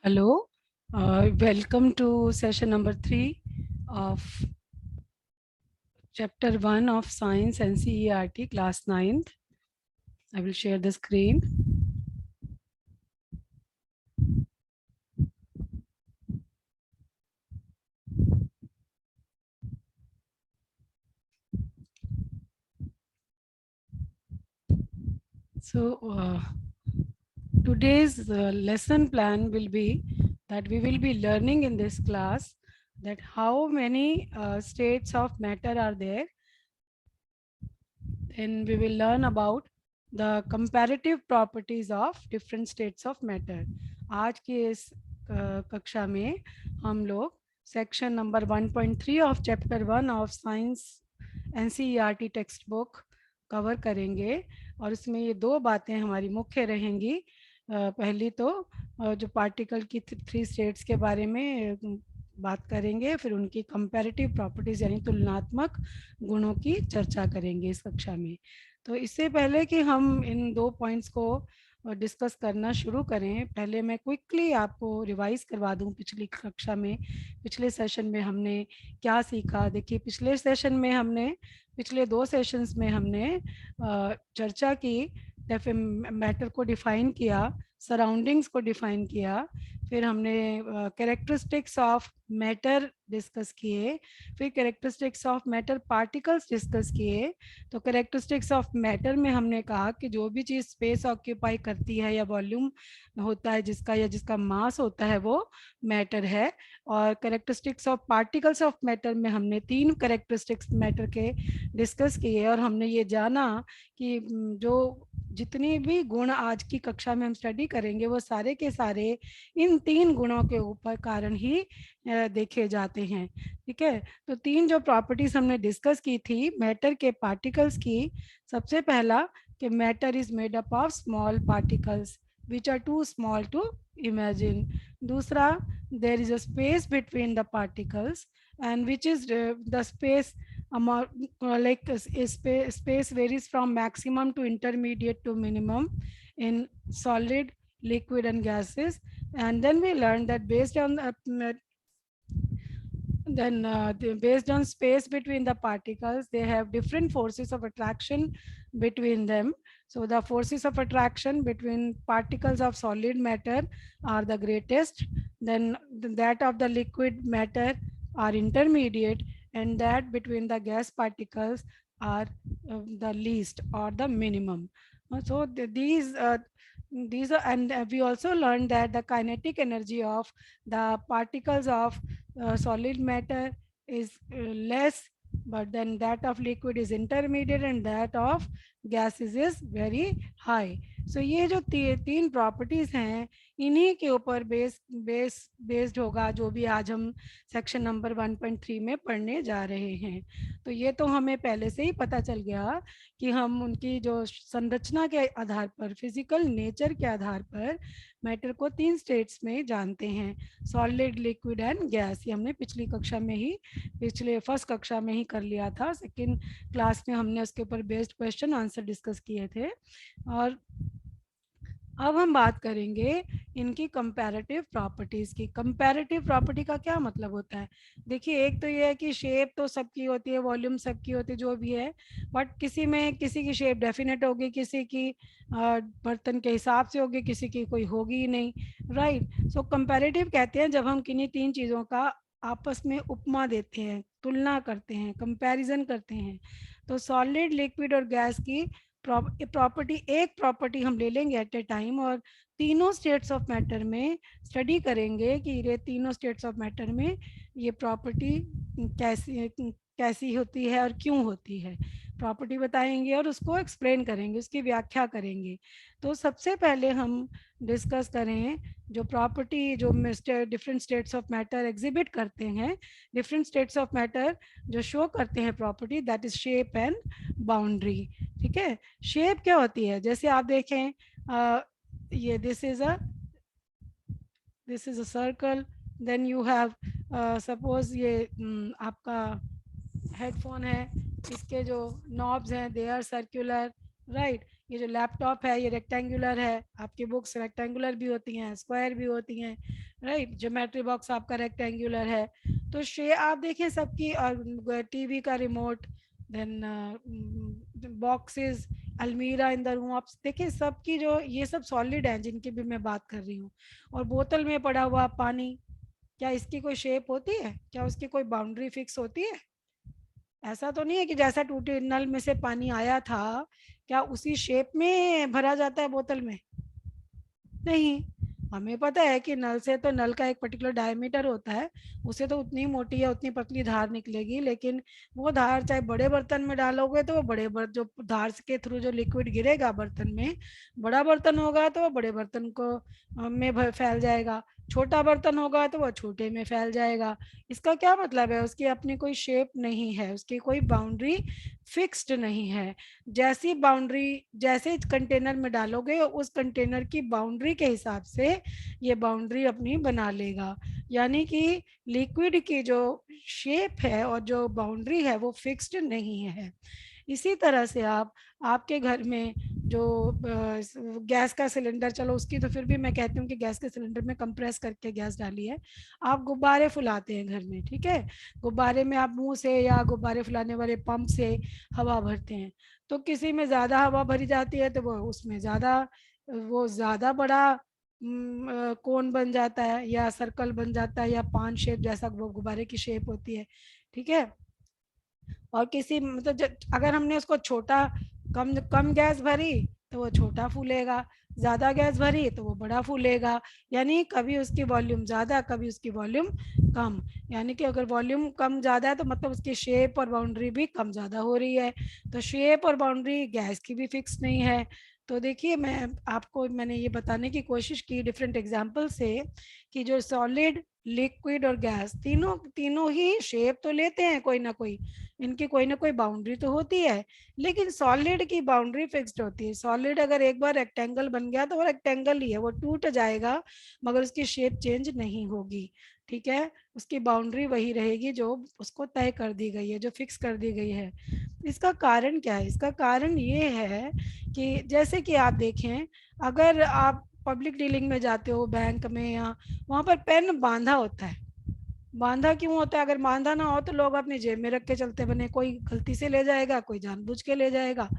Hello, welcome to session number 3 of chapter 1 of Science NCERT class 9th. I will share the screen. So today's lesson plan will be that we will be learning in this class that how many states of matter are there. Then we will learn about the comparative properties of different states of matter. आज के इस कक्षा में हम लोग section number 1.3 of chapter 1 of science NCERT text book cover करेंगे और इसमें ये दो बातें हमारी मुख्य रहेंगी। पहली तो जो पार्टिकल की 3 स्टेट्स के बारे में बात करेंगे, फिर उनकी कंपैरेटिव प्रॉपर्टीज यानी तुलनात्मक गुणों की चर्चा करेंगे इस कक्षा में। तो इससे पहले कि हम इन दो पॉइंट्स को डिस्कस करना शुरू करें, पहले मैं क्विकली आपको रिवाइज करवा दूं पिछली कक्षा में, पिछले सेशन में हमने क्या सीखा। देखिए पिछले सेशन में हमने, पिछले 2 सेशंस में हमने चर्चा की, मैटर को डिफाइन किया, सराउंडिंग्स को डिफाइन किया, फिर हमने कैरेक्टरिस्टिक्स ऑफ मैटर डिस्कस किए, फिर characteristics of matter particles discuss किए। तो कैरेक्टरिस्टिक्स ऑफ मैटर में हमने कहा कि जो भी चीज़ स्पेस ऑक्यूपाई करती है या वॉल्यूम होता है जिसका, या जिसका मास होता है, वो मैटर है। और characteristics of particles of matter में हमने 3 कैरेक्टरिस्टिक्स मैटर के डिस्कस किए और हमने ये जाना कि जो जितनी भी गुण आज की कक्षा में हम स्टडी करेंगे वो सारे के सारे इन 3 गुणों के ऊपर कारण ही देखे जाते हैं। ठीक है, तो 3 जो प्रॉपर्टीज हमने डिस्कस की थी मैटर के पार्टिकल्स की। सबसे पहला कि matter is made up of small particles which are too small to imagine. दूसरा, there is a space between the particles and which is the space amount, like space varies from maximum to intermediate to minimum in solid, liquid and gases. And then we learned that based on based on space between the particles, they have different forces of attraction between them. So the forces of attraction between particles of solid matter are the greatest, then that of the liquid matter are intermediate, and that between the gas particles are the least or the minimum. So these are, and we also learned that the kinetic energy of the particles of solid matter is less, but then that of liquid is intermediate and that of gases is very high. So ये जो तीन properties हैं, इन्हीं के ऊपर based होगा जो भी आज हम सेक्शन नंबर 1.3 में पढ़ने जा रहे हैं। तो ये तो हमें पहले से ही पता चल गया कि हम उनकी जो संरचना के आधार पर, फिजिकल नेचर के आधार पर मैटर को 3 स्टेट्स में जानते हैं, सॉलिड, लिक्विड एंड गैस। ये हमने पिछली कक्षा में ही, पिछले फर्स्ट कक्षा में ही कर लिया था। सेकेंड क्लास में हमने उसके ऊपर बेस्ड क्वेश्चन आंसर डिस्कस किए थे। और अब हम बात करेंगे इनकी कंपैरेटिव प्रॉपर्टीज की। कंपैरेटिव प्रॉपर्टी का क्या मतलब होता है? देखिए, एक तो ये है कि शेप तो सबकी होती है, वॉल्यूम सबकी होती है, जो भी है, बट किसी में किसी की शेप डेफिनेट होगी, किसी की बर्तन के हिसाब से होगी, किसी की कोई होगी ही नहीं। राइट। सो कंपैरेटिव कहते हैं जब हम किन्हीं 3 चीज़ों का आपस में उपमा देते हैं, तुलना करते हैं, कंपैरिजन करते हैं। तो सॉलिड, लिक्विड और गैस की प्रॉपर्टी, एक प्रॉपर्टी हम ले लेंगे एट ए टाइम और तीनों स्टेट्स ऑफ मैटर में स्टडी करेंगे कि ये तीनों स्टेट्स ऑफ मैटर में ये प्रॉपर्टी कैसी कैसी होती है और क्यों होती है। प्रॉपर्टी बताएंगे और उसको एक्सप्लेन करेंगे, उसकी व्याख्या करेंगे। तो सबसे पहले हम डिस्कस करें जो प्रॉपर्टी जो different states of matter exhibit करते हैं, डिफरेंट स्टेट्स ऑफ मैटर जो शो करते हैं property, that is shape and boundary. ठीक है, शेप क्या होती है? जैसे आप देखें, ये this is a circle, then you have suppose ये आपका हेडफोन है, इसके जो नॉब्स हैं दे आर सर्कुलर, राइट। ये जो लैपटॉप है ये रेक्टेंगुलर है, आपकी बुक्स रेक्टेंगुलर भी होती हैं, स्क्वायर भी होती हैं, राइट। ज्योमेट्री बॉक्स आपका रेक्टेंगुलर है। तो आप देखें सबकी, और टीवी का रिमोट, देन बॉक्सेस, अलमीरा इन द रूम, आप देखिए सबकी जो ये सब सॉलिड हैं जिनकी भी मैं बात कर रही हूँ। और बोतल में पड़ा हुआ पानी, क्या इसकी कोई शेप होती है? क्या उसकी कोई बाउंड्री फिक्स होती है? ऐसा तो नहीं है कि जैसा टूटे नल में से पानी आया था, क्या उसी शेप में भरा जाता है बोतल में? नहीं। हमें पता है कि नल से तो नल का एक पर्टिकुलर डायमीटर होता है, उसे तो उतनी मोटी या उतनी पतली धार निकलेगी, लेकिन वो धार चाहे बड़े बर्तन में डालोगे तो वो जो धार के थ्रू जो लिक्विड गिरेगा बर्तन में, बड़ा बर्तन होगा तो वो बड़े बर्तन को में फैल जाएगा, छोटा बर्तन होगा तो वो छोटे में फैल जाएगा। इसका क्या मतलब है? उसकी अपनी कोई शेप नहीं है, उसकी कोई बाउंड्री फिक्स्ड नहीं है। जैसी बाउंड्री जैसे कंटेनर में डालोगे उस कंटेनर की बाउंड्री के हिसाब से ये बाउंड्री अपनी बना लेगा। यानी कि लिक्विड की जो शेप है और जो बाउंड्री है वो फिक्स्ड नहीं है। इसी तरह से आप आपके घर में जो गैस का सिलेंडर, चलो उसकी तो फिर भी मैं कहती हूँ कि गैस के सिलेंडर में कंप्रेस करके गैस डाली है, आप गुब्बारे फुलाते हैं घर में, ठीक है। गुब्बारे में आप मुंह से या गुब्बारे फुलाने वाले पंप से हवा भरते हैं, तो किसी में ज़्यादा हवा भरी जाती है तो वो उसमें ज़्यादा, वो ज़्यादा बड़ा कोन बन जाता है या सर्कल बन जाता है या पान शेप जैसा वो गुब्बारे की शेप होती है, ठीक है। और किसी मतलब अगर हमने उसको छोटा, कम कम गैस भरी तो वो छोटा फूलेगा, ज़्यादा गैस भरी तो वो बड़ा फूलेगा। यानी कभी उसकी वॉल्यूम ज़्यादा, कभी उसकी वॉल्यूम कम। यानी कि अगर वॉल्यूम कम ज़्यादा है तो मतलब उसकी शेप और बाउंड्री भी कम ज़्यादा हो रही है। तो शेप और बाउंड्री गैस की भी फिक्स नहीं है। तो देखिए मैंने ये बताने की कोशिश की डिफरेंट एग्जाम्पल से कि जो सॉलिड, लिक्विड और गैस तीनों तीनों ही शेप तो लेते हैं कोई ना कोई, इनकी कोई ना कोई बाउंड्री तो होती है, लेकिन सॉलिड की बाउंड्री फिक्स्ड होती है। सॉलिड अगर एक बार रेक्टेंगल बन गया तो वो रेक्टेंगल ही है, वो टूट जाएगा मगर उसकी शेप चेंज नहीं होगी, ठीक है। उसकी बाउंड्री वही रहेगी जो उसको तय कर दी गई है, जो फिक्स कर दी गई है। इसका कारण क्या है? इसका कारण ये है कि जैसे कि आप देखें, अगर आप पब्लिक डीलिंग में जाते हो बैंक में, या वहाँ पर पेन बांधा होता है। बांधा क्यों होता है? अगर बांधा ना हो तो लोग अपनी जेब में रख के चलते बने, कोई गलती से ले जाएगा, कोई जानबूझ के ले जाएगा।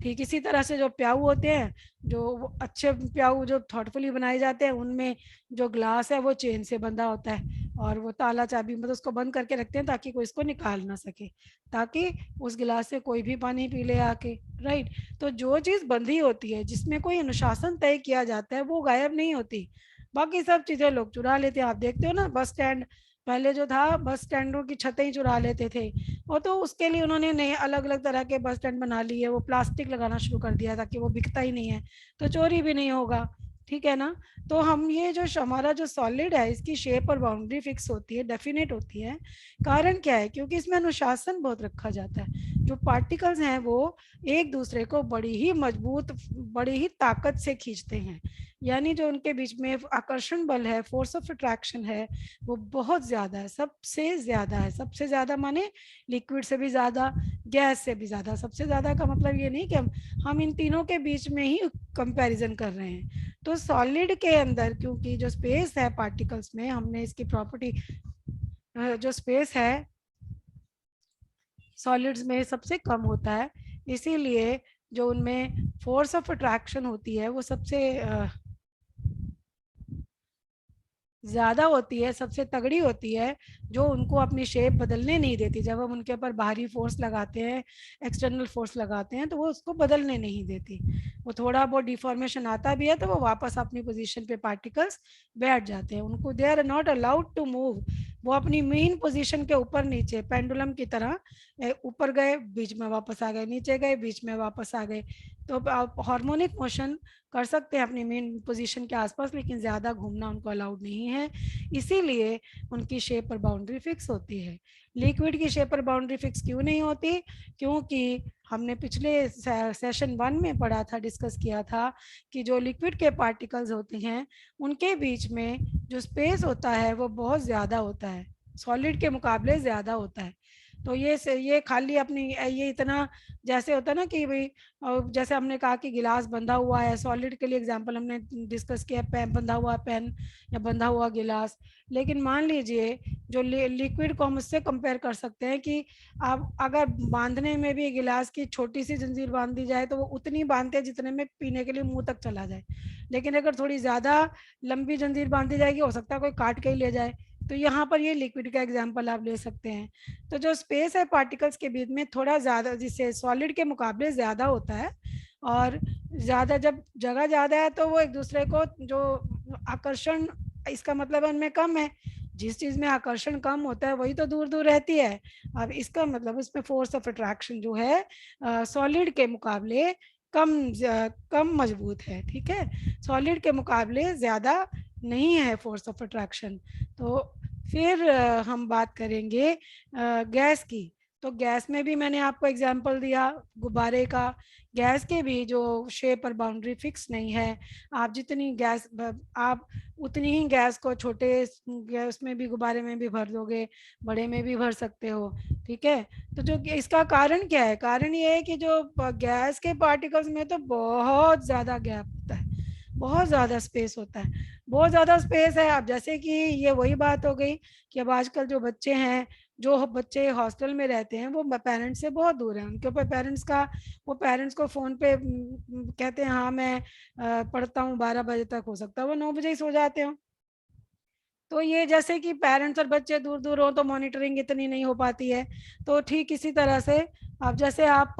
ठीक इसी तरह से जो प्याऊ होते हैं, जो वो अच्छे प्याऊ जो थॉटफुली बनाए जाते हैं, उनमें जो ग्लास है वो चेन से बंधा होता है और वो ताला चाबी मतलब उसको बंद करके रखते हैं ताकि कोई इसको निकाल ना सके, ताकि उस गिलास से कोई भी पानी पी ले आके, राइट। तो जो चीज़ बंधी होती है, जिसमें कोई अनुशासन तय किया जाता है, वो गायब नहीं होती। बाकी सब चीज़ें लोग चुरा लेते हैं। आप देखते हो ना बस स्टैंड, पहले जो था बस स्टैंडों की छतें ही चुरा लेते थे, और तो उसके लिए उन्होंने नए अलग अलग तरह के बस स्टैंड बना लिए, वो प्लास्टिक लगाना शुरू कर दिया ताकि वो बिकता ही नहीं है, तो चोरी भी नहीं होगा, ठीक है ना। तो हम ये जो हमारा जो सॉलिड है इसकी शेप और बाउंड्री फिक्स होती है, डेफिनेट होती है। कारण क्या है? क्योंकि इसमें अनुशासन बहुत रखा जाता है। जो पार्टिकल्स हैं वो एक दूसरे को बड़ी ही मजबूत, बड़ी ही ताकत से खींचते हैं। यानी जो उनके बीच में आकर्षण बल है, फोर्स ऑफ अट्रैक्शन है, वो बहुत ज्यादा है, सबसे ज्यादा है। सबसे ज्यादा माने लिक्विड से भी ज्यादा, गैस से भी ज्यादा। सबसे ज्यादा का मतलब ये नहीं कि हम इन तीनों के बीच में ही कंपैरिजन कर रहे हैं। तो सॉलिड के अंदर क्योंकि जो स्पेस है पार्टिकल्स में, हमने इसकी प्रॉपर्टी, जो स्पेस है सॉलिड्स में सबसे कम होता है, इसीलिए जो उनमें फोर्स ऑफ अट्रैक्शन होती है वो सबसे ज्यादा होती है, सबसे तगड़ी होती है, जो उनको अपनी शेप बदलने नहीं देती। जब हम उनके ऊपर बाहरी फोर्स लगाते हैं, एक्सटर्नल फोर्स लगाते हैं, तो वो उसको बदलने नहीं देती। वो थोड़ा बहुत डिफॉर्मेशन आता भी है तो वो वापस अपनी पोजीशन पे पार्टिकल्स बैठ जाते हैं, उनको they are not allowed to move. वो अपनी मेन पोजीशन के ऊपर नीचे पेंडुलम की तरह ऊपर गए, बीच में वापस आ गए, नीचे गए, बीच में वापस आ गए। तो आप हार्मोनिक मोशन कर सकते हैं अपनी मेन पोजीशन के आसपास, लेकिन ज़्यादा घूमना उनको अलाउड नहीं है। इसीलिए उनकी शेप और बाउंड्री फिक्स होती है। लिक्विड की शेप और बाउंड्री फिक्स क्यों नहीं होती? क्योंकि हमने पिछले सेशन 1 में पढ़ा था, डिस्कस किया था कि जो लिक्विड के पार्टिकल्स होते हैं उनके बीच में जो स्पेस होता है वो बहुत ज़्यादा होता है, सॉलिड के मुकाबले ज़्यादा होता है। तो ये खाली अपनी ये इतना, जैसे होता है ना कि भाई जैसे हमने कहा कि गिलास बंधा हुआ है, सॉलिड के लिए एग्जांपल हमने डिस्कस किया, पेन बंधा हुआ पेन या बंधा हुआ गिलास। लेकिन मान लीजिए जो लिक्विड को हम उससे कंपेयर कर सकते हैं कि आप अगर बांधने में भी गिलास की छोटी सी जंजीर बांध दी जाए तो वो उतनी बांधते हैं जितने में पीने के लिए मुंह तक चला जाए। लेकिन अगर थोड़ी ज़्यादा लंबी जंजीर बांधी जाएगी, हो सकता है कोई काट के ही ले जाए। तो यहाँ पर ये लिक्विड का एग्जाम्पल आप ले सकते हैं। तो जो स्पेस है पार्टिकल्स के बीच में थोड़ा ज़्यादा, जिससे सॉलिड के मुकाबले ज़्यादा होता है, और ज़्यादा जब जगह ज़्यादा है तो वो एक दूसरे को जो आकर्षण, इसका मतलब है उनमें कम है। जिस चीज़ में आकर्षण कम होता है वही तो दूर दूर रहती है। अब इसका मतलब इसमें फोर्स ऑफ अट्रैक्शन जो है सॉलिड के मुकाबले कम मजबूत है। ठीक है, सॉलिड के मुकाबले ज़्यादा नहीं है फोर्स ऑफ अट्रैक्शन। तो फिर हम बात करेंगे गैस की। तो गैस में भी मैंने आपको एग्जांपल दिया गुब्बारे का। गैस के भी जो शेप और बाउंड्री फिक्स नहीं है। आप जितनी गैस आप उतनी ही गैस को छोटे गैस में भी, गुब्बारे में भी भर दोगे, बड़े में भी भर सकते हो। ठीक है, तो जो इसका कारण क्या है, कारण ये है कि जो गैस के पार्टिकल्स में तो बहुत ज़्यादा गैप होता है, बहुत ज़्यादा स्पेस होता है, बहुत ज़्यादा स्पेस है। अब जैसे कि ये वही बात हो गई कि अब आजकल जो बच्चे हैं, जो बच्चे हॉस्टल में रहते हैं, वो पेरेंट्स से बहुत दूर हैं। उनके ऊपर पेरेंट्स का, वो पेरेंट्स को फ़ोन पे कहते हैं हाँ मैं पढ़ता हूँ 12 बजे तक, हो सकता है वो 9 बजे ही सो जाते हो। तो ये जैसे कि पेरेंट्स और बच्चे दूर दूर हो तो मॉनिटरिंग इतनी नहीं हो पाती है। तो ठीक इसी तरह से अब जैसे आप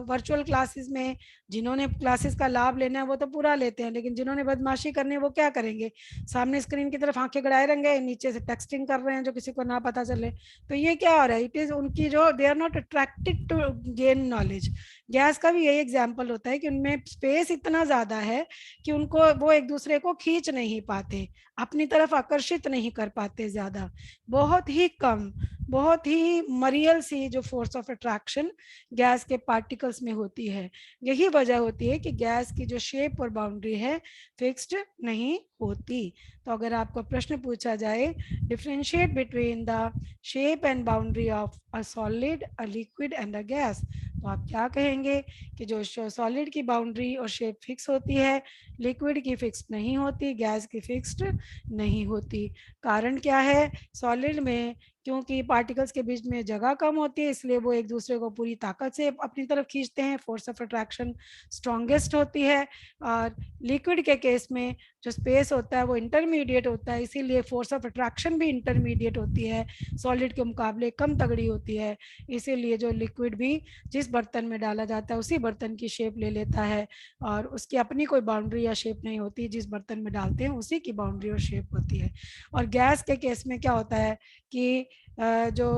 वर्चुअल क्लासेस में, जिन्होंने क्लासेस का लाभ लेना है वो तो पूरा लेते हैं, लेकिन जिन्होंने बदमाशी करनी है वो क्या करेंगे, सामने स्क्रीन की तरफ आंखें गड़ाए रहेंगे, नीचे से टेक्सटिंग कर रहे हैं जो किसी को ना पता चले। तो ये क्या हो रहा है, इट इज उनकी जो they are not attracted to gain knowledge. Gas का भी यही एग्जाम्पल होता है कि उनमें स्पेस इतना ज्यादा है कि उनको वो एक दूसरे को खींच नहीं पाते, अपनी तरफ आकर्षित नहीं कर पाते ज्यादा, बहुत ही कम, बहुत ही मरियल सी जो फोर्स ऑफ अट्रैक्शन गैस के पार्टिकल्स में होती है। यही वजह होती है कि गैस की जो शेप और बाउंड्री है फिक्स्ड नहीं होती। तो अगर आपको प्रश्न पूछा जाए differentiate between the shape and boundary of a solid, a liquid and a gas, तो आप क्या कहेंगे कि जो सॉलिड की बाउंड्री और शेप फिक्स होती है, लिक्विड की फिक्स नहीं होती, गैस की फिक्स्ड नहीं होती। कारण क्या है, सॉलिड में क्योंकि पार्टिकल्स के बीच में जगह कम होती है इसलिए वो एक दूसरे को पूरी ताकत से अपनी तरफ खींचते हैं, फोर्स ऑफ अट्रैक्शन स्ट्रॉन्गेस्ट होती है। और लिक्विड के केस में जो स्पेस होता है वो इंटरमीडिएट होता है, इसीलिए फोर्स ऑफ अट्रैक्शन भी इंटरमीडिएट होती है, सॉलिड के मुकाबले कम तगड़ी होती है। इसीलिए जो लिक्विड भी जिस बर्तन में डाला जाता है उसी बर्तन की शेप ले लेता है, और उसकी अपनी कोई बाउंड्री या शेप नहीं होती, जिस बर्तन में डालते हैं उसी की बाउंड्री और शेप होती है। और गैस के केस में क्या होता है कि जो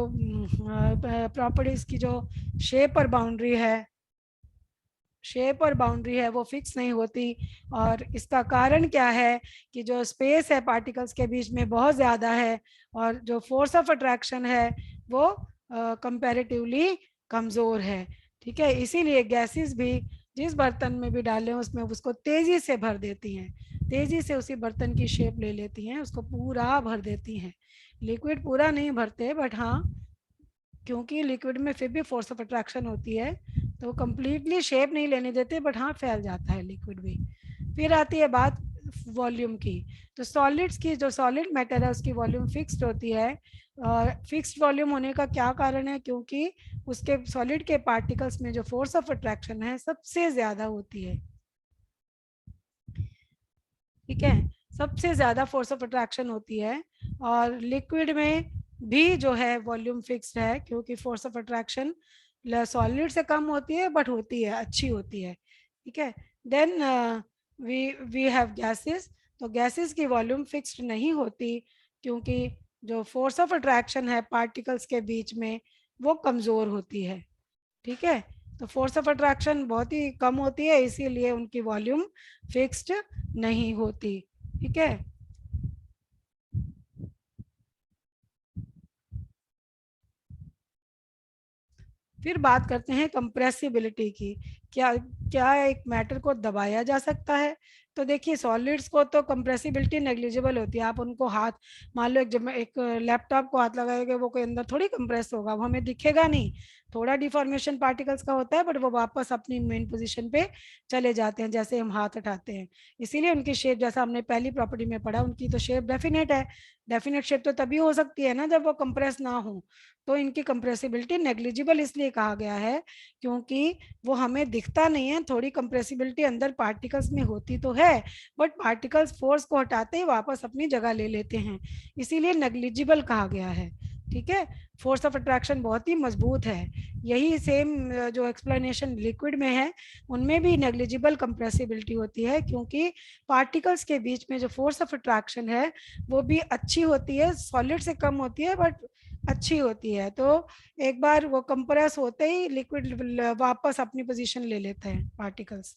प्रॉपर्टीज की जो शेप और बाउंड्री है, शेप और बाउंड्री है वो फिक्स नहीं होती। और इसका कारण क्या है कि जो स्पेस है पार्टिकल्स के बीच में बहुत ज़्यादा है, और जो फोर्स ऑफ अट्रैक्शन है वो कंपैरेटिवली कमज़ोर है। ठीक है, इसीलिए गैसेस भी जिस बर्तन में भी डालें उसमें उसको तेज़ी से भर देती हैं, तेज़ी से उसी बर्तन की शेप ले लेती हैं, उसको पूरा भर देती हैं। लिक्विड पूरा नहीं भरते, बट हाँ क्योंकि लिक्विड में फिर भी फोर्स ऑफ अट्रैक्शन होती है तो कंप्लीटली शेप नहीं लेने देते, बट हाँ फैल जाता है लिक्विड भी। फिर आती है बात वॉल्यूम की। तो सॉलिड्स की, जो सॉलिड मैटर है उसकी वॉल्यूम फिक्स्ड होती है। और फिक्स्ड वॉल्यूम होने का क्या कारण है, क्योंकि उसके सॉलिड के पार्टिकल्स में जो फोर्स ऑफ अट्रैक्शन है सबसे ज्यादा होती है। ठीक है, सबसे ज्यादा फोर्स ऑफ अट्रैक्शन होती है। और लिक्विड में भी जो है वॉल्यूम फिक्स्ड है, क्योंकि फोर्स ऑफ अट्रैक्शन सॉलिड से कम होती है बट होती है, अच्छी होती है। ठीक है, then we we have gases. तो गैसेस की वॉल्यूम फिक्स्ड नहीं होती, क्योंकि जो फोर्स ऑफ अट्रैक्शन है पार्टिकल्स के बीच में वो कमजोर होती है। ठीक है, तो फोर्स ऑफ अट्रैक्शन बहुत ही कम होती है, इसीलिए उनकी वॉल्यूम फिक्स्ड नहीं होती। ठीक है, फिर बात करते हैं कंप्रेसिबिलिटी की। क्या क्या एक मैटर को दबाया जा सकता है? तो देखिए सॉलिड्स को तो कंप्रेसिबिलिटी नेग्लिजिबल होती है। आप उनको हाथ, मान लो जब मैं एक लैपटॉप को हाथ लगाएंगे, वो कोई अंदर थोड़ी कंप्रेस होगा, वो हमें दिखेगा नहीं। थोड़ा डिफॉर्मेशन पार्टिकल्स का होता है, बट वो वापस अपनी मेन पोजीशन पे चले जाते हैं जैसे हम हाथ उठाते हैं। इसीलिए उनकी शेप, जैसा हमने पहली प्रॉपर्टी में पढ़ा, उनकी तो शेप डेफिनेट है। डेफिनेट शेप तो तभी हो सकती है ना जब वो कंप्रेस ना हो। तो इनकी कंप्रेसिबिलिटी नेग्लिजिबल इसलिए कहा गया है क्योंकि वो हमें दिखता नहीं है। थोड़ी कंप्रेसिबिलिटी अंदर पार्टिकल्स में होती तो है, बट पार्टिकल्स फोर्स को हटाते ही वापस अपनी जगह ले लेते हैं, इसीलिए नेग्लिजिबल कहा गया है। ठीक है। फोर्स ऑफ अट्रैक्शन बहुत ही मजबूत है। यही सेम जो एक्सप्लेनेशन लिक्विड में है, उनमें भी नेग्लिजिबल कंप्रेसिबिलिटी होती है, क्योंकि पार्टिकल्स के बीच में जो फोर्स ऑफ अट्रैक्शन है वो भी अच्छी होती है, सॉलिड से कम होती है बट अच्छी होती है। तो एक बार वो कंप्रेस होते ही लिक्विड वापस अपनी पोजीशन ले लेते हैं पार्टिकल्स।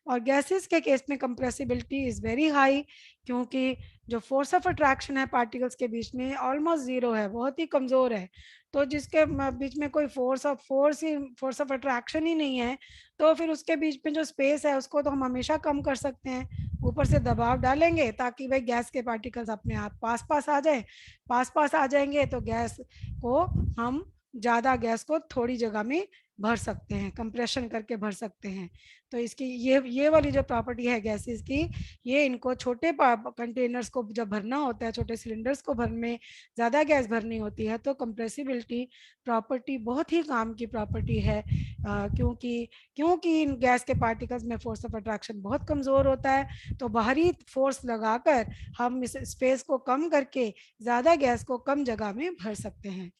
और गैसेस के केस में कंप्रेसिबिलिटी इज वेरी हाई, क्योंकि जो फोर्स ऑफ अट्रैक्शन है पार्टिकल्स के बीच में ऑलमोस्ट जीरो है, बहुत ही कमजोर है। तो जिसके बीच में कोई फोर्स ऑफ अट्रैक्शन ही नहीं है, तो फिर उसके बीच में जो स्पेस है उसको तो हम हमेशा कम कर सकते हैं। ऊपर से दबाव डालेंगे ताकि भाई गैस के पार्टिकल्स अपने आप पास पास आ जाए। पास आ जाएंगे तो गैस को हम ज्यादा गैस को थोड़ी जगह में भर सकते हैं, कंप्रेशन करके भर सकते हैं। तो इसकी ये वाली जो प्रॉपर्टी है गैसेस की, ये इनको छोटे कंटेनर्स को जब भरना होता है, छोटे सिलेंडर्स को भरने में ज़्यादा गैस भरनी होती है, तो कंप्रेसिबिलिटी प्रॉपर्टी बहुत ही काम की प्रॉपर्टी है। क्योंकि क्योंकि इन गैस के पार्टिकल्स में फोर्स ऑफ अट्रैक्शन बहुत कमज़ोर होता है, तो बाहरी फोर्स लगाकर हम इस स्पेस को कम करके ज़्यादा गैस को कम जगह में भर सकते हैं।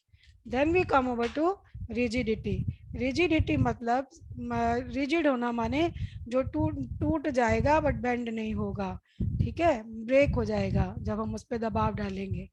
Then we come over to rigidity. Rigidity मतलब रिजिड होना, माने जो टूट टूट जाएगा बट बेंड नहीं होगा। ठीक है, ब्रेक हो जाएगा जब हम उस पर दबाव डालेंगे।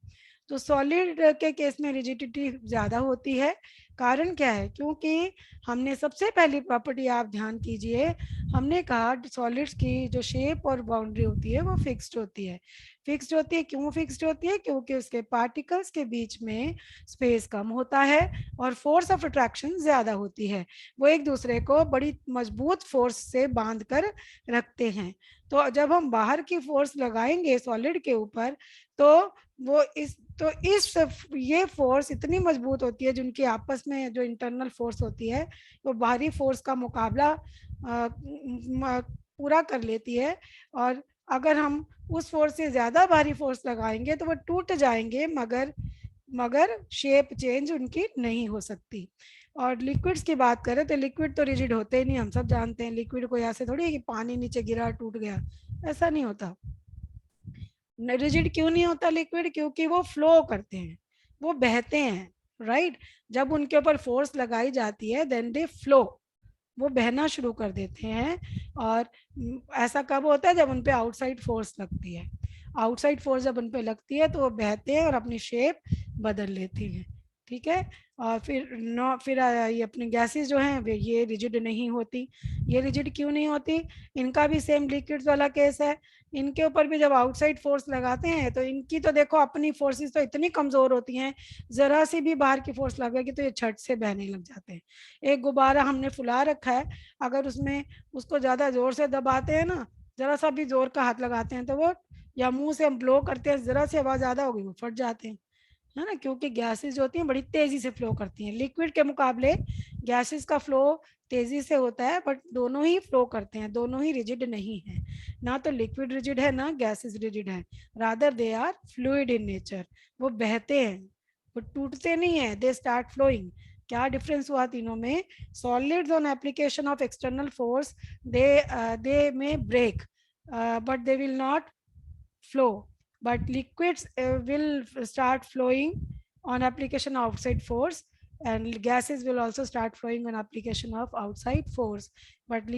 तो सॉलिड के केस में रिजिडिटी ज़्यादा होती है। कारण क्या है? क्योंकि हमने सबसे पहली प्रॉपर्टी, आप ध्यान कीजिए, हमने कहा सॉलिड्स की जो शेप और बाउंड्री होती है वो फिक्स्ड होती है। फिक्स्ड होती है, क्यों फिक्स्ड होती है? क्योंकि उसके पार्टिकल्स के बीच में स्पेस कम होता है और फोर्स ऑफ अट्रैक्शन ज़्यादा होती है। वो एक दूसरे को बड़ी मजबूत फोर्स से बांध कर रखते हैं। तो जब हम बाहर की फोर्स लगाएंगे सॉलिड के ऊपर, तो वो इस ये फोर्स इतनी मजबूत होती है, जिनकी आपस में जो इंटरनल फोर्स होती है वो बाहरी फोर्स का मुकाबला पूरा कर लेती है। और अगर हम उस फोर्स से ज्यादा भारी फोर्स लगाएंगे तो वो टूट जाएंगे, मगर मगर शेप चेंज उनकी नहीं हो सकती। और लिक्विड्स की बात करें तो लिक्विड तो रिजिड होते ही नहीं, हम सब जानते हैं। लिक्विड को ऐसे थोड़ी है कि पानी नीचे गिरा टूट गया, ऐसा नहीं होता। रिजिड क्यों नहीं होता लिक्विड? क्योंकि वो फ्लो करते हैं, वो बहते हैं, राइट। जब उनके ऊपर फोर्स लगाई जाती है देन दे फ्लो, वो बहना शुरू कर देते हैं। और ऐसा कब होता है? जब उन पे आउटसाइड फोर्स लगती है। आउटसाइड फोर्स जब उन पे लगती है तो वो बहते हैं और अपनी शेप बदल लेती हैं। ठीक है। और फिर ये अपनी गैसेस जो हैं ये रिजिड नहीं होती। ये रिजिड क्यों नहीं होती? इनका भी सेम लिक्विड्स वाला केस है। इनके ऊपर भी जब आउटसाइड फोर्स लगाते हैं तो इनकी तो देखो अपनी फोर्सेस तो इतनी कमजोर होती हैं, जरा सी भी बाहर की फोर्स लगेगी तो ये छट से बहने लग जाते हैं। एक गुब्बारा हमने फुला रखा है, अगर उसमें उसको ज्यादा जोर से दबाते हैं ना, जरा सा भी जोर का हाथ लगाते हैं तो वो, या मुंह से हम ब्लो करते हैं, जरा सी आवाज ज्यादा होगी वो फट जाते हैं, है ना। क्योंकि गैसेस जो होती हैं बड़ी तेजी से फ्लो करती हैं। लिक्विड के मुकाबले गैसेस का फ्लो तेजी से होता है, बट दोनों ही फ्लो करते हैं, दोनों ही रिजिड नहीं है। ना तो लिक्विड रिजिड है ना गैसेस रिजिड है, rather they are fluid in nature. वो बहते हैं, वो टूटते नहीं है, दे स्टार्ट फ्लोइंग। क्या डिफरेंस हुआ तीनों में? Solids on application of external force they may break but they will not flow, but liquids will start flowing on application of outside force, and gases will also start flowing on application of outside force. But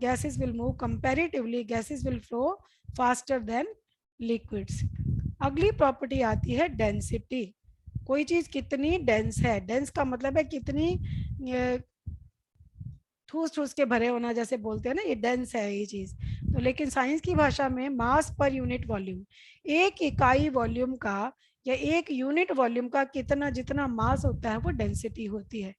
gases will move comparatively, gases will flow faster than liquids. अगली property आती है density. कोई चीज कितनी dense है? Dense का मतलब है कितनी ठूस ठूस के भरे होना, जैसे बोलते हैं ना, ये डेंस है ये चीज। तो लेकिन साइंस की भाषा में मास पर यूनिट वॉल्यूम, एक इकाई वॉल्यूम का या एक यूनिट वॉल्यूम का कितना जितना मास होता है वो डेंसिटी होती है।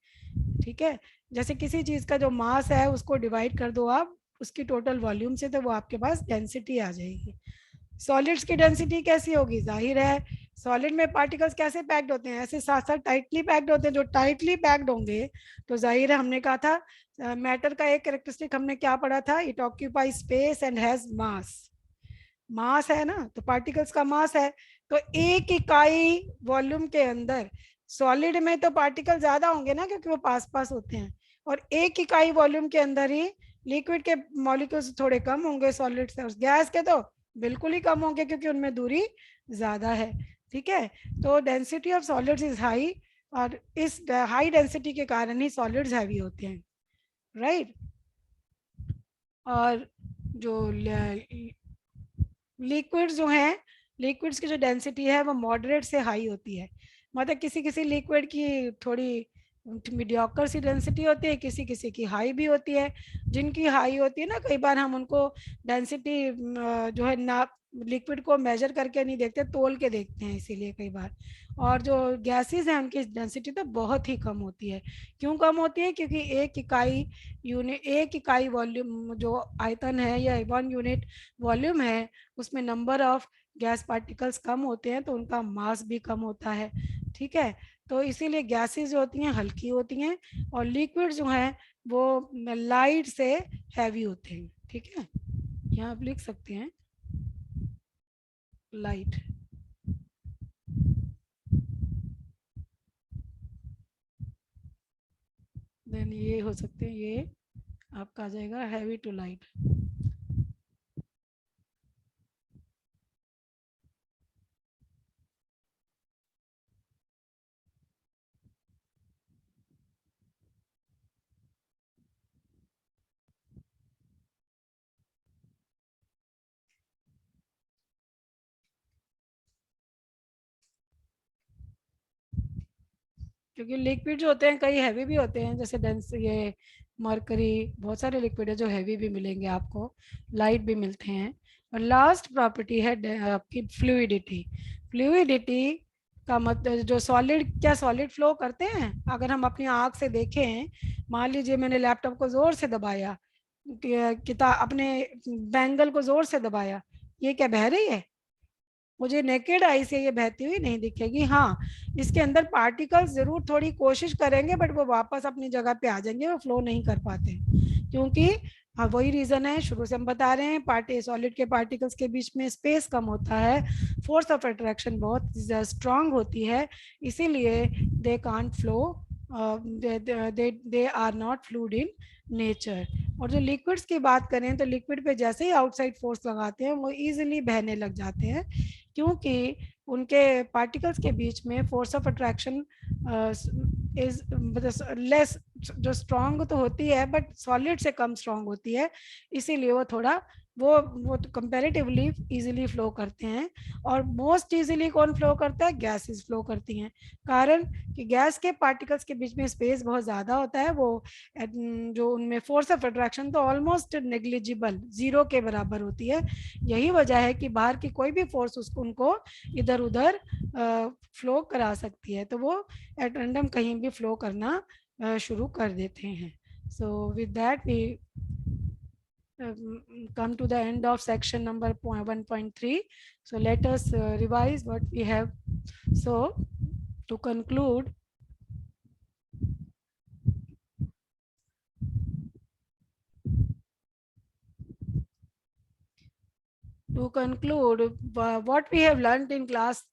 ठीक है। जैसे किसी चीज का जो मास है उसको डिवाइड कर दो आप उसकी टोटल वॉल्यूम से, तो वो आपके पास डेंसिटी आ जाएगी। सॉलिड्स की डेंसिटी कैसी होगी? जाहिर है सॉलिड में पार्टिकल्स कैसे पैक्ड होते हैं, ऐसे साथ साथ टाइटली पैक्ड होते हैं। जो टाइटली पैक्ड होंगे तो जाहिर है, हमने कहा था मैटर का एक कैरेक्टरिस्टिक हमने क्या पढ़ा था, it occupy space and has mass. Mass है ना, तो पार्टिकल्स का मास है। तो एक इकाई वॉल्यूम के अंदर सॉलिड में तो पार्टिकल ज्यादा होंगे ना, क्योंकि वो पास पास होते हैं, और एक इकाई वॉल्यूम के अंदर ही लिक्विड के मॉलिक्यूल्स थोड़े कम होंगे सॉलिड से, और गैस के तो बिल्कुल ही कम होंगे क्योंकि उनमें दूरी ज्यादा है। ठीक है, तो density of solids is high, और इस हाई डेंसिटी के कारण ही सॉलिड्स हैवी होते हैं, राइट। और जो लिक्विड्स जो हैं, लिक्विड्स की जो डेंसिटी है वो मॉडरेट से हाई होती है। मतलब किसी किसी लिक्विड की थोड़ी मीडियोकर सी डेंसिटी होती है, किसी किसी की हाई भी होती है। जिनकी हाई होती है ना, कई बार हम उनको डेंसिटी जो है ना, लिक्विड को मेजर करके नहीं देखते, तोल के देखते हैं इसीलिए कई बार। और जो गैसेस हैं उनकी डेंसिटी तो बहुत ही कम होती है। क्यों कम होती है? क्योंकि एक इकाई यूनिट, एक इकाई वॉल्यूम जो आयतन है या 1 यूनिट वॉल्यूम है, उसमें नंबर ऑफ गैस पार्टिकल्स कम होते हैं, तो उनका मास भी कम होता है। ठीक है, तो इसीलिए गैसेस जो होती हैं हल्की होती हैं, और लिक्विड जो हैं वो लाइट से हैवी होते हैं। ठीक है, यहाँ आप लिख सकते हैं लाइट। देन ये हो सकते हैं, ये आपका आ जाएगा हैवी टू लाइट। क्योंकि लिक्विड जो होते हैं कई हैवी भी होते हैं, जैसे डेंस ये मरकरी, बहुत सारे लिक्विड है जो हैवी भी मिलेंगे आपको, लाइट भी मिलते हैं। और लास्ट प्रॉपर्टी है आपकी फ्लूइडिटी। फ्लूइडिटी का मतलब, जो सॉलिड, क्या सॉलिड फ्लो करते हैं? अगर हम अपनी आँख से देखें, मान लीजिए मैंने लैपटॉप को जोर से दबाया, किताब अपने बैंगल को जोर से दबाया, ये क्या बह रही है? मुझे नेकेड आई से ये बहती हुई नहीं दिखेगी। हाँ, इसके अंदर पार्टिकल्स जरूर थोड़ी कोशिश करेंगे, बट वो वापस अपनी जगह पे आ जाएंगे, वो फ्लो नहीं कर पाते, क्योंकि हाँ वही रीजन है, शुरू से हम बता रहे हैं, पार्टी सॉलिड के पार्टिकल्स के बीच में स्पेस कम होता है, फोर्स ऑफ अट्रैक्शन बहुत स्ट्रांग होती है, इसीलिए they can't flow, they are not fluid in nature. और जो लिक्विड्स की बात करें, तो लिक्विड पे जैसे ही आउटसाइड फोर्स लगाते हैं वो इजीली बहने लग जाते हैं, क्योंकि उनके पार्टिकल्स के बीच में force of attraction is less, जो स्ट्रांग तो होती है बट सॉलिड से कम स्ट्रांग होती है, इसीलिए वो थोड़ा वो कंपैरेटिवली इजीली फ्लो करते हैं। और मोस्ट इजीली कौन फ्लो करता है? गैसेस फ्लो करती हैं। कारण कि गैस के पार्टिकल्स के बीच में स्पेस बहुत ज़्यादा होता है, वो जो उनमें फोर्स ऑफ अट्रैक्शन तो ऑलमोस्ट नेग्लिजिबल, जीरो के बराबर होती है। यही वजह है कि बाहर की कोई भी फोर्स उसको उनको इधर उधर फ्लो करा सकती है, तो वो एट रैंडम कहीं भी फ्लो करना शुरू कर देते हैं। So with that we come to the end of section number 1.3. So let us revise what we have. So to conclude, what we have learned in class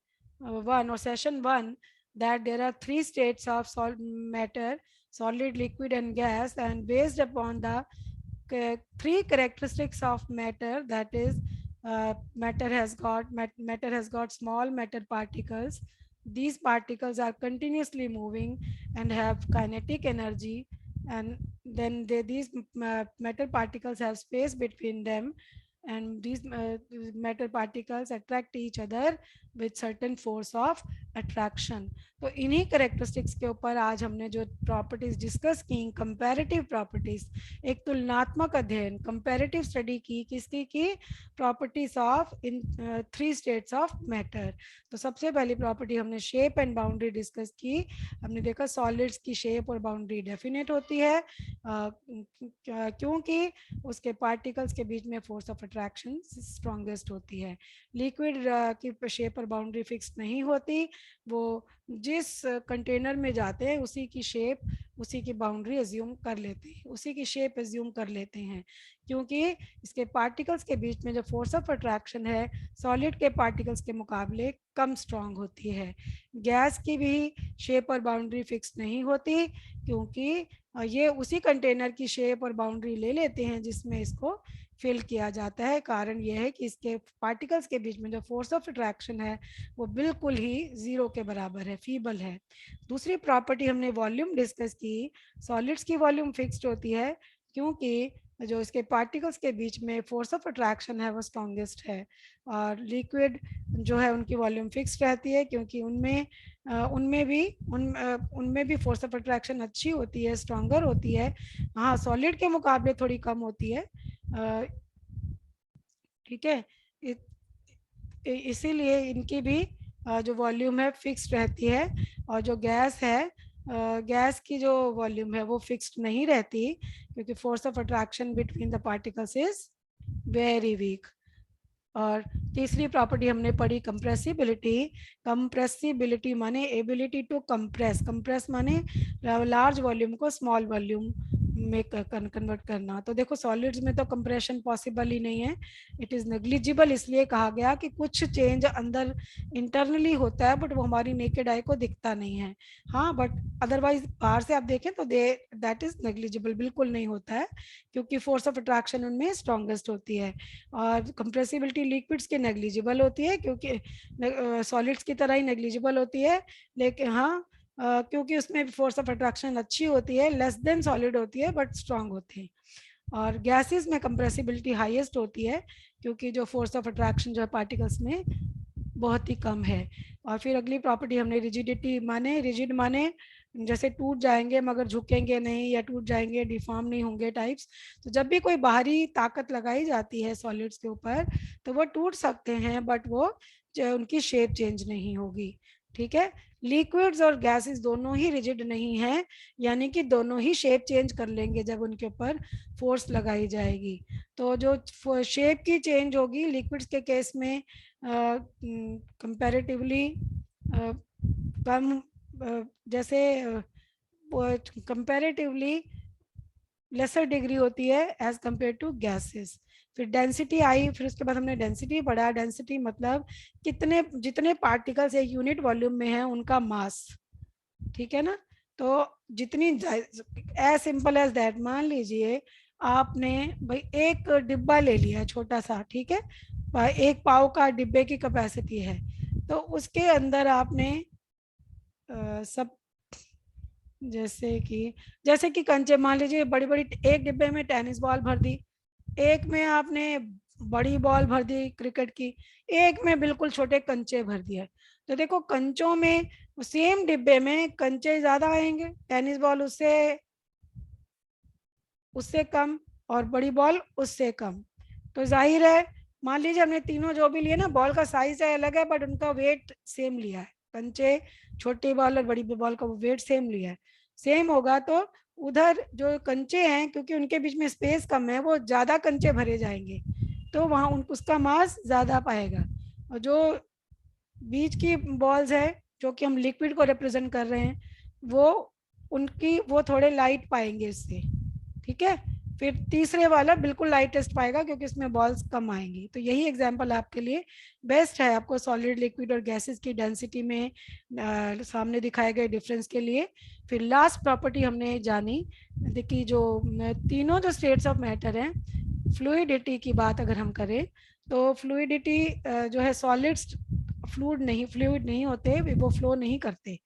1 or session 1, that there are 3 states of matter, solid, liquid and gas, and based upon the 3 characteristics of matter, that is matter has got small matter particles. These particles are continuously moving and have kinetic energy, and then these matter particles have space between them, and these matter particles attract each other with certain force of attraction. तो इन्हीं characteristics के ऊपर आज हमने जो properties discuss की, comparative properties, एक तुलनात्मक अध्ययन, कंपैरेटिव स्टडी की, किसकी की? Properties of in 3 states of matter. तो सबसे पहली प्रॉपर्टी हमने शेप एंड बाउंड्री डिस्कस की। हमने देखा सॉलिड्स की शेप और बाउंड्री डेफिनेट होती है क्योंकि उसके पार्टिकल्स के बीच में फोर्स ऑफ अट्रैक्शन स्ट्रॉन्गेस्ट होती है। लिक्विड की शेप और बाउंड्री फिक्स नहीं होती, वो जिस कंटेनर में जाते हैं उसी की शेप, उसी की बाउंड्री एज्यूम कर लेते हैं, उसी की शेप एज्यूम कर लेते हैं, क्योंकि इसके पार्टिकल्स के बीच में जो फोर्स ऑफ अट्रैक्शन है सॉलिड के पार्टिकल्स के मुकाबले कम स्ट्रांग होती है। गैस की भी शेप और बाउंड्री फिक्स नहीं होती, क्योंकि ये उसी कंटेनर की शेप और बाउंड्री ले लेते हैं जिसमें इसको फिल किया जाता है। कारण यह है कि इसके पार्टिकल्स के बीच में जो फोर्स ऑफ अट्रैक्शन है वो बिल्कुल ही जीरो के बराबर है, फीबल है। दूसरी प्रॉपर्टी हमने वॉल्यूम डिस्कस की। सॉलिड्स की वॉल्यूम फिक्स्ड होती है क्योंकि जो इसके पार्टिकल्स के बीच में फोर्स ऑफ अट्रैक्शन है वो स्ट्रॉन्गेस्ट है, और लिक्विड जो है उनकी वॉल्यूम फिक्स्ड रहती है क्योंकि उनमें भी फोर्स ऑफ अट्रैक्शन अच्छी होती है, स्ट्रॉन्गर होती है। हाँ, सॉलिड के मुकाबले थोड़ी कम होती है, ठीक है। इसीलिए इनकी भी जो वॉल्यूम है फिक्स्ड रहती है, और जो गैस है, गैस की जो वॉल्यूम है वो फिक्स्ड नहीं रहती क्योंकि force of attraction between the particles is very weak. और तीसरी प्रॉपर्टी हमने पढ़ी कंप्रेसिबिलिटी। कंप्रेसिबिलिटी माने एबिलिटी टू कंप्रेस, कंप्रेस माने लार्ज वॉल्यूम को स्मॉल वॉल्यूम में कन्वर्ट करना। तो देखो सॉलिड्स में तो कंप्रेशन पॉसिबल ही नहीं है, इट इज नेग्लिजिबल, इसलिए कहा गया कि कुछ चेंज अंदर इंटरनली होता है बट वो हमारी नेकेड आई को दिखता नहीं है। हाँ, बट अदरवाइज बाहर से आप देखें तो दैट इज नेग्लिजिबल, बिल्कुल नहीं होता है क्योंकि फोर्स ऑफ अट्रैक्शन उनमें स्ट्रॉन्गेस्ट होती है। और कंप्रेसिबिलिटी लिक्विड्स की नेग्लिजिबल होती है क्योंकि सॉलिड्स की तरह ही नेग्लिजिबल होती है, लेकिन हाँ क्योंकि उसमें फोर्स ऑफ अट्रैक्शन अच्छी होती है, लेस देन सॉलिड होती है बट स्ट्रांग होती है। और गैसेस में कंप्रेसिबिलिटी हाईएस्ट होती है क्योंकि जो फोर्स ऑफ अट्रैक्शन जो है पार्टिकल्स में बहुत ही कम है। और फिर अगली प्रॉपर्टी हमने रिजिडिटी माने, रिजिड माने जैसे टूट जाएंगे मगर झुकेंगे नहीं, या टूट जाएंगे डिफॉर्म नहीं होंगे टाइप्स। तो जब भी कोई बाहरी ताकत लगाई जाती है सॉलिड्स के ऊपर तो वो टूट सकते हैं बट वो उनकी शेप चेंज नहीं होगी, ठीक है। लिक्विड्स और गैसेस दोनों ही रिजिड नहीं है, यानी कि दोनों ही शेप चेंज कर लेंगे जब उनके ऊपर फोर्स लगाई जाएगी। तो जो शेप की चेंज होगी लिक्विड्स के केस में कंपैरेटिवली कम, जैसे कंपैरेटिवली लेसर डिग्री होती है एज कंपेयर टू गैसेस। फिर डेंसिटी आई, फिर उसके बाद हमने डेंसिटी पढ़ा। डेंसिटी मतलब कितने, जितने पार्टिकल्स एक यूनिट वॉल्यूम में है उनका मास, ठीक है ना। तो जितनी, एज सिंपल एज दैट, मान लीजिए आपने भाई एक डिब्बा ले लिया है छोटा सा, ठीक है, 1 पाव का डिब्बे की कैपेसिटी है, तो उसके अंदर आपने सब जैसे कि कंचे, मान लीजिए बड़ी बड़ी, एक डिब्बे में टेनिस बॉल भर दी, एक में आपने बड़ी बॉल भर दी क्रिकेट की, एक में बिल्कुल छोटे कंचे भर दिए। तो देखो कंचों में, सेम डिब्बे में कंचे ज्यादा आएंगे, टेनिस बॉल उससे उससे कम और बड़ी बॉल उससे कम। तो जाहिर है, मान लीजिए हमने तीनों जो भी लिए ना, बॉल का साइज है अलग है बट उनका वेट सेम लिया है, कंचे, छोटी बॉल और बड़ी बॉल का वेट सेम लिया है, सेम होगा तो उधर जो कंचे हैं क्योंकि उनके बीच में स्पेस कम है वो ज्यादा कंचे भरे जाएंगे, तो वहाँ उसका मास ज्यादा पाएगा। और जो बीच की बॉल्स है जो कि हम लिक्विड को रिप्रेजेंट कर रहे हैं वो थोड़े लाइट पाएंगे इससे, ठीक है। फिर तीसरे वाला बिल्कुल लाइटेस्ट पाएगा क्योंकि इसमें बॉल्स कम आएंगी। तो यही एग्जांपल आपके लिए बेस्ट है, आपको सॉलिड, लिक्विड और गैसेस की डेंसिटी में सामने दिखाए गए डिफरेंस के लिए। फिर लास्ट प्रॉपर्टी हमने जानी, देखिए जो तीनों जो स्टेट्स ऑफ मैटर हैं, फ्लूइडिटी की बात अगर हम करें तो फ्लूइडिटी जो है, सॉलिड्स फ्लूइड नहीं होते, वो फ्लो नहीं करते।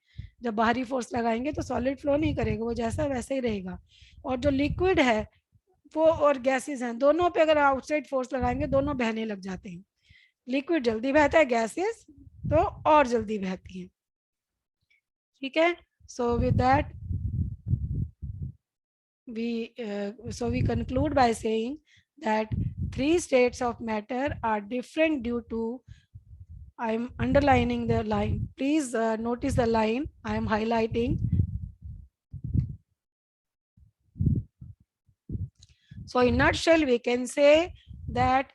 जब बाहरी फोर्स लगाएंगे तो सॉलिड फ्लो नहीं करेगा, वो जैसा वैसे ही रहेगा। और जो लिक्विड है वो और गैसेस हैं, दोनों पे अगर आउटसाइड फोर्स लगाएंगे दोनों बहने लग जाते हैं। लिक्विड जल्दी बहता है, गैसेस तो और जल्दी बहती हैं। ठीक है, सो with that we conclude by saying that three states of matter are different due to, I am underlining the line, please notice the line I am highlighting. So in nutshell we can say that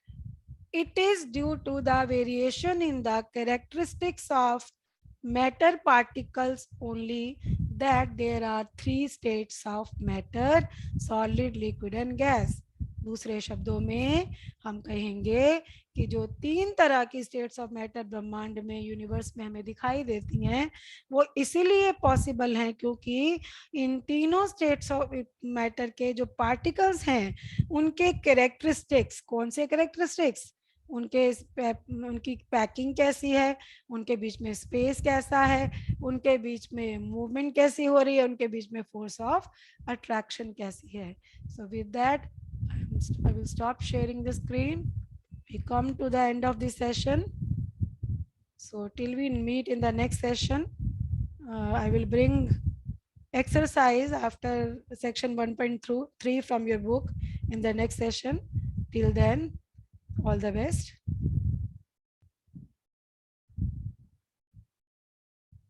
it is due to the variation in the characteristics of matter particles only that there are three states of matter: solid, liquid and gas. दूसरे शब्दों में हम कहेंगे कि जो तीन तरह की स्टेट्स ऑफ मैटर ब्रह्मांड में, यूनिवर्स में हमें दिखाई देती हैं, वो इसीलिए पॉसिबल हैं क्योंकि इन तीनों स्टेट्स ऑफ मैटर के जो पार्टिकल्स हैं उनके कैरेक्टरिस्टिक्स, कौन से कैरेक्टरिस्टिक्स, उनके उनकी पैकिंग कैसी है, उनके बीच में स्पेस कैसा है, उनके बीच में मूवमेंट कैसी हो रही है, उनके बीच में फोर्स ऑफ अट्रैक्शन कैसी है. सो with that I will stop sharing the screen. We come to the end of this session. So till we meet in the next session, I will bring exercise after section 1.3 from your book in the next session. Till then, all the best.